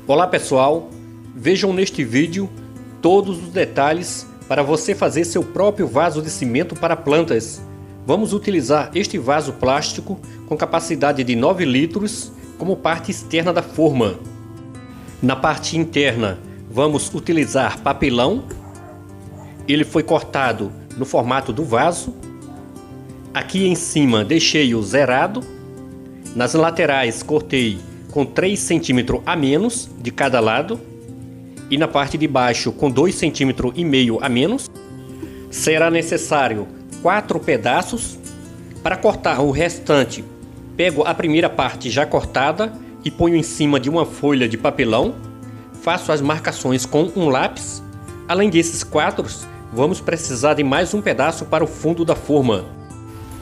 Olá pessoal, vejam neste vídeo todos os detalhes para você fazer seu próprio vaso de cimento para plantas. Vamos utilizar este vaso plástico com capacidade de 9 litros como parte externa da forma. Na parte interna vamos utilizar papelão. Ele foi cortado no formato do vaso. Aqui em cima deixei-o zerado. Nas laterais cortei com 3 cm a menos de cada lado e na parte de baixo com 2,5 cm a menos. Será necessário 4 pedaços. Para cortar o restante, pego a primeira parte já cortada e ponho em cima de uma folha de papelão. Faço as marcações com um lápis. Além desses 4, vamos precisar de mais um pedaço para o fundo da forma.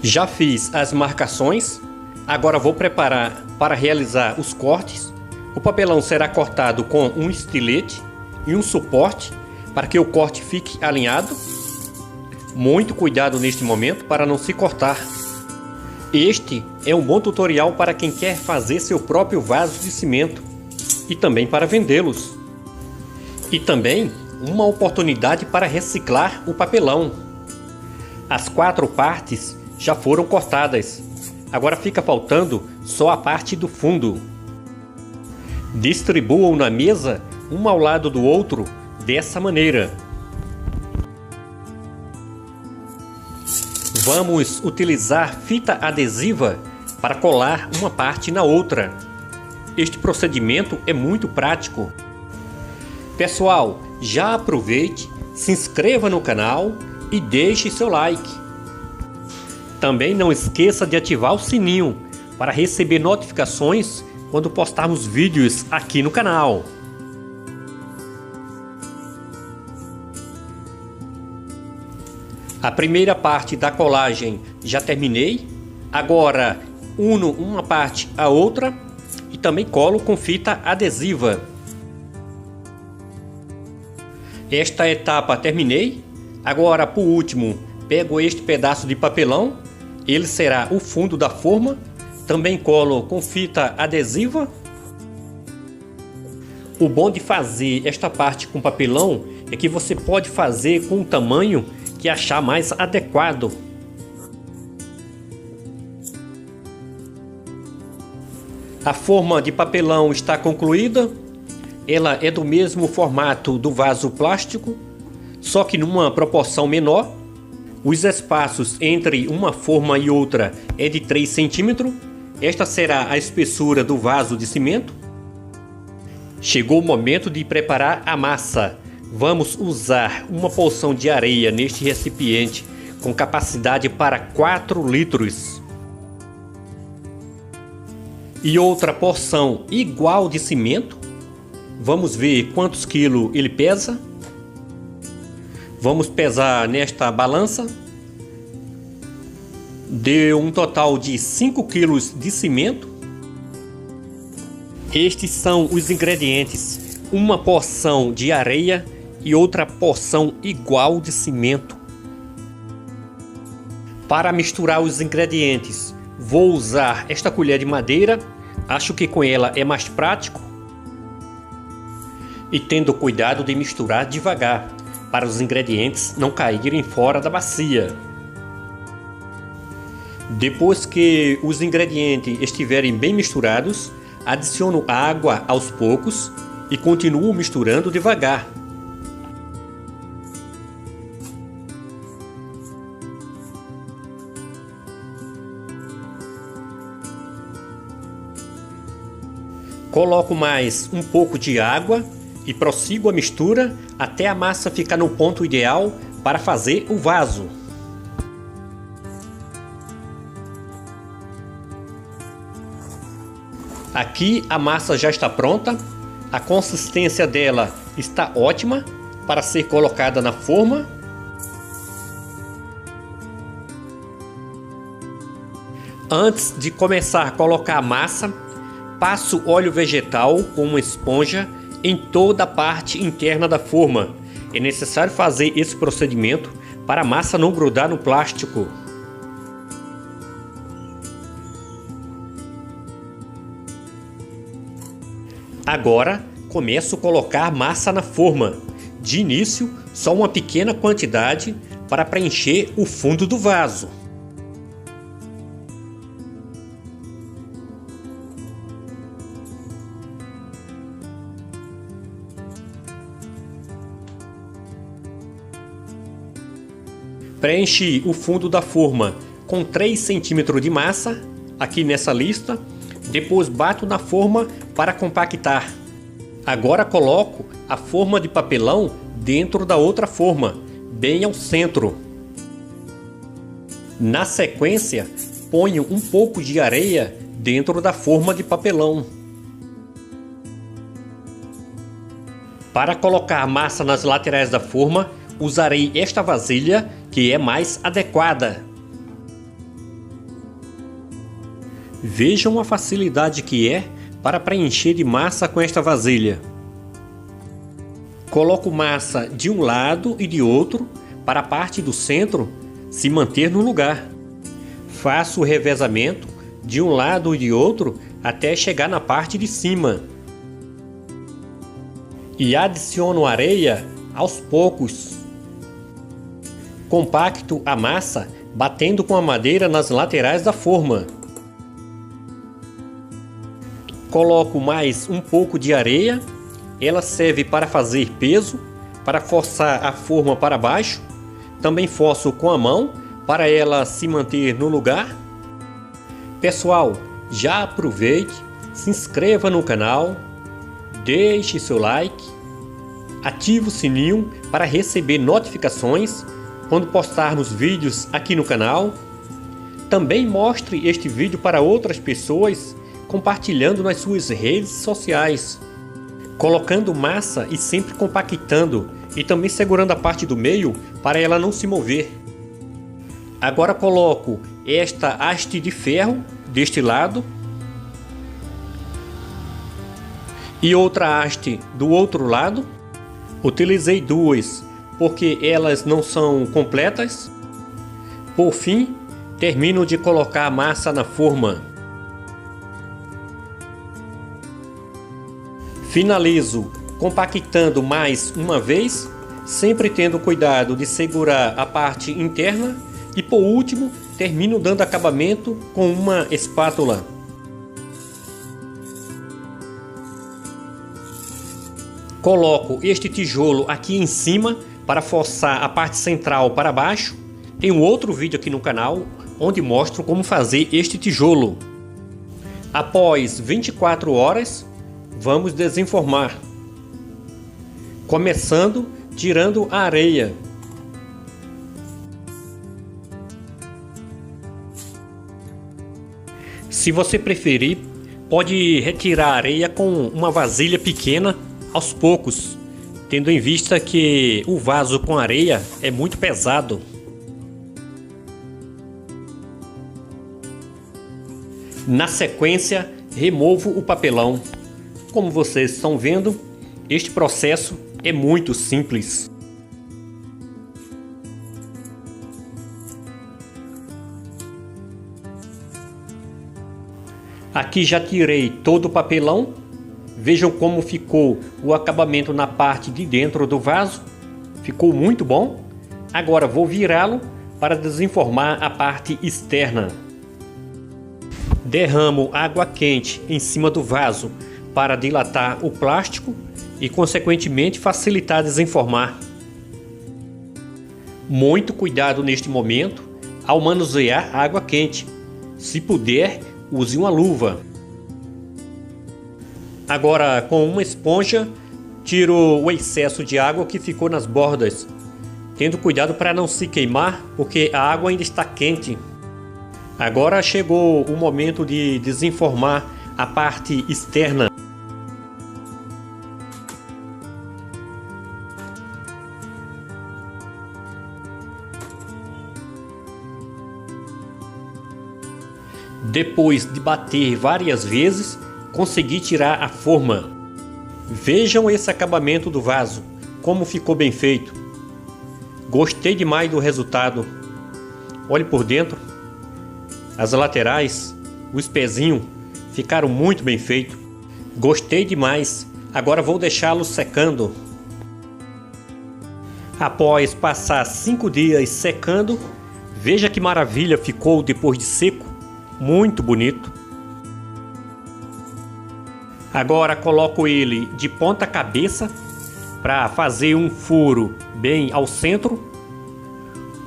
Já fiz as marcações. Agora vou preparar para realizar os cortes. O papelão será cortado com um estilete e um suporte para que o corte fique alinhado. Muito cuidado neste momento para não se cortar. Este é um bom tutorial para quem quer fazer seu próprio vaso de cimento e também para vendê-los. E também uma oportunidade para reciclar o papelão. As 4 partes já foram cortadas. Agora fica faltando só a parte do fundo. Distribuam na mesa, um ao lado do outro, dessa maneira. Vamos utilizar fita adesiva para colar uma parte na outra. Este procedimento é muito prático. Pessoal, já aproveite, se inscreva no canal e deixe seu like. Também não esqueça de ativar o sininho para receber notificações quando postarmos vídeos aqui no canal. A primeira parte da colagem já terminei. Agora uno uma parte à outra e também colo com fita adesiva. Esta etapa terminei. Agora, por último, pego este pedaço de papelão. Ele será o fundo da forma. Também colo com fita adesiva. O bom de fazer esta parte com papelão é que você pode fazer com o tamanho que achar mais adequado. A forma de papelão está concluída. Ela é do mesmo formato do vaso plástico, só que numa proporção menor. Os espaços entre uma forma e outra é de 3 cm. Esta será a espessura do vaso de cimento. Chegou o momento de preparar a massa. Vamos usar uma porção de areia neste recipiente com capacidade para 4 litros. E outra porção igual de cimento. Vamos ver quantos quilos ele pesa. Vamos pesar nesta balança. Deu um total de 5 kg de cimento. Estes são os ingredientes: uma porção de areia e outra porção igual de cimento. Para misturar os ingredientes, vou usar esta colher de madeira. Acho que com ela é mais prático. E tendo cuidado de misturar devagar, para os ingredientes não caírem fora da bacia. Depois que os ingredientes estiverem bem misturados, adiciono água aos poucos e continuo misturando devagar. Coloco mais um pouco de água e prossigo a mistura até a massa ficar no ponto ideal para fazer o vaso. Aqui a massa já está pronta. A consistência dela está ótima para ser colocada na forma. Antes de começar a colocar a massa, passo óleo vegetal com uma esponja em toda a parte interna da forma. É necessário fazer esse procedimento para a massa não grudar no plástico. Agora começo a colocar massa na forma. De início, só uma pequena quantidade para preencher o fundo do vaso. Preenche o fundo da forma com 3 cm de massa, aqui nessa lista. Depois bato na forma para compactar. Agora coloco a forma de papelão dentro da outra forma, bem ao centro. Na sequência, ponho um pouco de areia dentro da forma de papelão. Para colocar massa nas laterais da forma, usarei esta vasilha que é mais adequada. Vejam a facilidade que é para preencher de massa com esta vasilha. Coloco massa de um lado e de outro para a parte do centro se manter no lugar. Faço o revezamento de um lado e de outro até chegar na parte de cima. E adiciono areia aos poucos. Compacto a massa batendo com a madeira nas laterais da forma. Coloco mais um pouco de areia. Ela serve para fazer peso, para forçar a forma para baixo. Também forço com a mão para ela se manter no lugar. Pessoal, já aproveite, se inscreva no canal, deixe seu like, ative o sininho para receber notificações quando postarmos vídeos aqui no canal. Também mostre este vídeo para outras pessoas, compartilhando nas suas redes sociais. Colocando massa e sempre compactando e também segurando a parte do meio para ela não se mover. Agora coloco esta haste de ferro deste lado e outra haste do outro lado. Utilizei duas porque elas não são completas. Por fim, termino de colocar a massa na forma. Finalizo compactando mais uma vez, sempre tendo cuidado de segurar a parte interna. E por último, termino dando acabamento com uma espátula. Coloco este tijolo aqui em cima para forçar a parte central para baixo. Tem um outro vídeo aqui no canal onde mostro como fazer este tijolo. Após 24 horas, vamos desenformar. Começando tirando a areia. Se você preferir, pode retirar a areia com uma vasilha pequena aos poucos, tendo em vista que o vaso com areia é muito pesado. Na sequência, removo o papelão. Como vocês estão vendo, este processo é muito simples. Aqui já tirei todo o papelão. Vejam como ficou o acabamento na parte de dentro do vaso. Ficou muito bom. Agora vou virá-lo para desenformar a parte externa. Derramo água quente em cima do vaso para dilatar o plástico e consequentemente facilitar desenformar. Muito cuidado neste momento ao manusear a água quente. Se puder, use uma luva. Agora, com uma esponja, tiro o excesso de água que ficou nas bordas, tendo cuidado para não se queimar, porque a água ainda está quente. Agora chegou o momento de desenformar a parte externa. Depois de bater várias vezes, consegui tirar a forma. Vejam esse acabamento do vaso, como ficou bem feito. Gostei demais do resultado. Olhe por dentro. As laterais, os pezinhos, ficaram muito bem feitos. Gostei demais. Agora vou deixá-lo secando. Após passar 5 dias secando, veja que maravilha ficou depois de seco, muito bonito. Agora coloco ele de ponta cabeça para fazer um furo bem ao centro.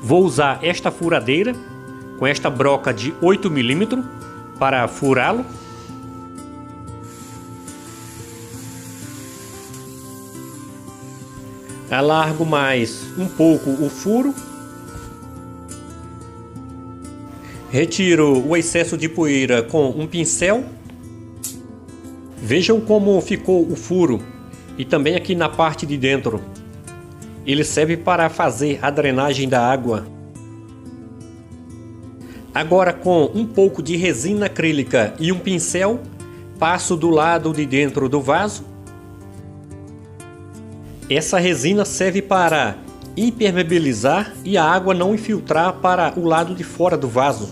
Vou usar esta furadeira com esta broca de 8 mm para furá-lo. Alargo mais um pouco o furo. Retiro o excesso de poeira com um pincel. Vejam como ficou o furo e também aqui na parte de dentro. Ele serve para fazer a drenagem da água. Agora, com um pouco de resina acrílica e um pincel, passo do lado de dentro do vaso. Essa resina serve para impermeabilizar e a água não infiltrar para o lado de fora do vaso.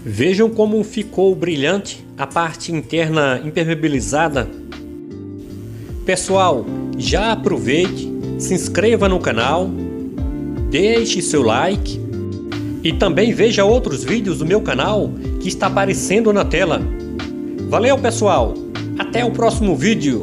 Vejam como ficou brilhante a parte interna impermeabilizada. Pessoal, já aproveite, se inscreva no canal, deixe seu like e também veja outros vídeos do meu canal que está aparecendo na tela. Valeu, pessoal! Até o próximo vídeo!